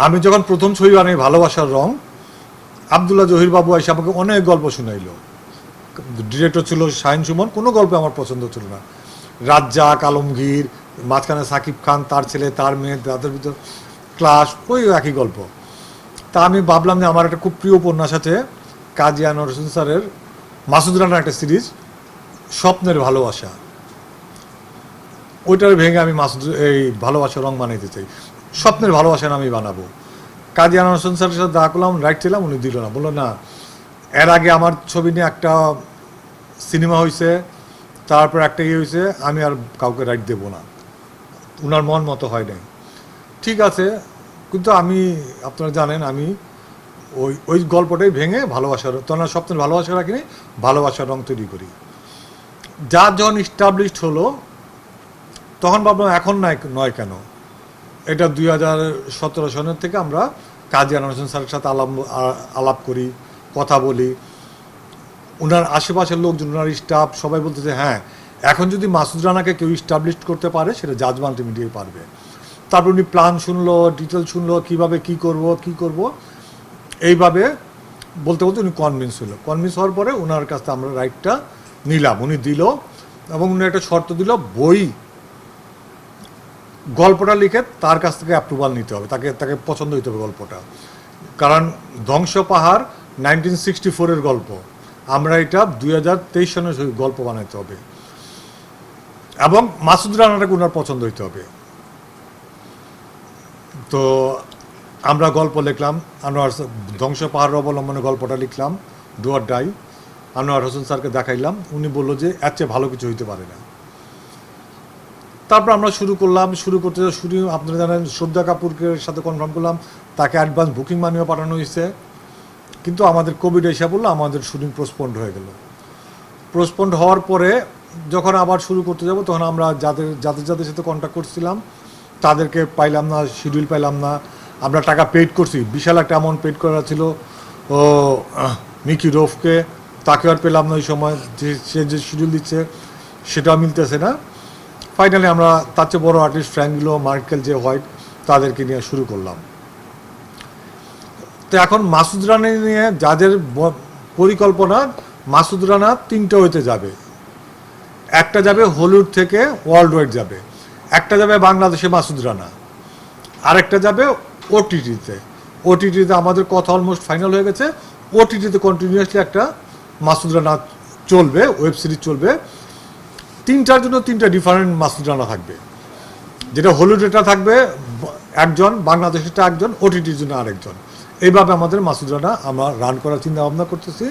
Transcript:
আমি যখন প্রথম ছবি বানাই ভালোবাসার রং, আবদুল্লাহ জহির বাবু এসে আমাকে অনেক গল্প শুনাইলো। ডিরেক্টর ছিল শাহিন সুমন, কোনো গল্প আমার পছন্দ ছিল না। রাজ্জাক, আলমগীর, মাঝখানে সাকিব খান, তার ছেলে, তার মেয়ে, তাদের ভিতর ক্লাস, ওই একই গল্প। তা আমি ভাবলাম যে আমার একটা খুব প্রিয় উপন্যাস আছে কাজী আনোয়ার হোসেন স্যারের, মাসুদ রানার একটা সিরিজ, স্বপ্নের ভালোবাসা। ওইটার ভেঙে আমি এই ভালোবাসার রং বানাইতে চাই, স্বপ্নের ভালোবাসা আমি বানাবো। কাজী আনোয়ার হোসেন স্যারের সাথে দেখা করলাম, রাইট ছিলাম, উনি দিল না, বললো না, এর আগে আমার ছবি নিয়ে একটা সিনেমা হয়েছে, তারপর একটা ইয়ে হয়েছে, আমি আর কাউকে রাইট দেবো না, ওনার মন মতো হয় নাই। ঠিক আছে, কিন্তু আমি, আপনারা জানেন, আমি ওই ওই গল্পটাই ভেঙে ভালোবাসার, তখন স্বপ্নের ভালোবাসা রাখিনি, ভালোবাসার রং তৈরি করি। যার যখন ইস্টাবলিশড হলো তখন ভাবলাম এখন নয় কেন। এটা 2017 সনের থেকে আমরা কাজী আনোয়ার হোসেন স্যারের সাথে আলাপ করি, কথা বলি, ওনার আশেপাশের লোকজন, ওনার স্টাফ সবাই বলতেছে হ্যাঁ, এখন যদি মাসুদ রানাকে কেউ ইস্টাবলিশ করতে পারে সেটা জাজ মাল্টিমিডিয়াই পারবে। তারপর উনি প্ল্যান শুনলো, ডিটেল শুনলো, কীভাবে কী করব, এইভাবে বলতে বলতে উনি কনভিন্স হলো। কনভিন্স হওয়ার পরে ওনার কাছ থেকে আমরা রাইটটা নিলাম, উনি দিল, এবং উনি একটা শর্ত দিল, গল্পটা লিখে তার কাছ থেকে অ্যাপ্রুভাল নিতে হবে, তাকে পছন্দ হইতে হবে গল্পটা। কারণ ধ্বংস পাহাড় 1964-এর গল্প, আমরা এটা 2023 সনের গল্প বানাইতে হবে, এবং মাসুদ রানাটাকে ওনার পছন্দ হইতে হবে। তো আমরা গল্প লিখলাম, আনোয়ার ধ্বংস পাহাড় অবলম্বনে গল্পটা লিখলাম, do or die. Anwar Hossain স্যারকে দেখাইলাম, উনি বললো যে এর চেয়ে ভালো কিছু হইতে পারে না। তারপর আমরা শুরু করতে আপনারা জানেন শ্রদ্ধা কাপুরকে সাথে কনফার্ম করলাম, তাকে অ্যাডভান্স বুকিং মানিও পাঠানো হয়েছে, কিন্তু আমাদের কোভিড এসে বললো, আমাদের শুটিং পোস্টপন্ড হয়ে গেল। পোস্টপন্ড হওয়ার পরে যখন আবার শুরু করতে যাব, তখন আমরা যাদের সাথে কন্ট্যাক্ট করছিলাম তাদেরকে পাইলাম না, শিডিউল পাইলাম না। আমরা টাকা পেইড করছি, বিশাল একটা অ্যামাউন্ট পেইড করা ছিল ও মিকি রফকে, তাকে আর পেলাম না ওই সময়, সে যে শিডিউল দিচ্ছে সেটাও মিলতেছে না। ফাইনালি আমরা তার চেয়ে বড়ো আর্টিস্ট ফ্র্যাঙ্কগুলো, মার্কেল, যে হোয়াইট, তাদেরকে নিয়ে শুরু করলাম। তো এখন মাসুদ রানা নিয়ে যাদের পরিকল্পনা, মাসুদ রানা 3টে হইতে যাবে। একটা যাবে হলিউড থেকে ওয়ার্ল্ড ওয়াইড যাবে, একটা যাবে বাংলাদেশে মাসুদ রানা, আরেকটা যাবে ওটিটিতে আমাদের কথা অলমোস্ট ফাইনাল হয়ে গেছে। ওটিটিতে কন্টিনিউয়াসলি একটা মাসুদ রানা চলবে, ওয়েব সিরিজ চলবে। 3টার জন্য 3টা ডিফারেন্ট মাসুদ রানা থাকবে, যেটা হলিউডেটা থাকবে একজন, বাংলাদেশেরটা একজন, ওটিটির জন্য আরেকজন। এইভাবে আমাদের মাসুদ রানা আমরা রান করার চিন্তা ভাবনা করতেছি।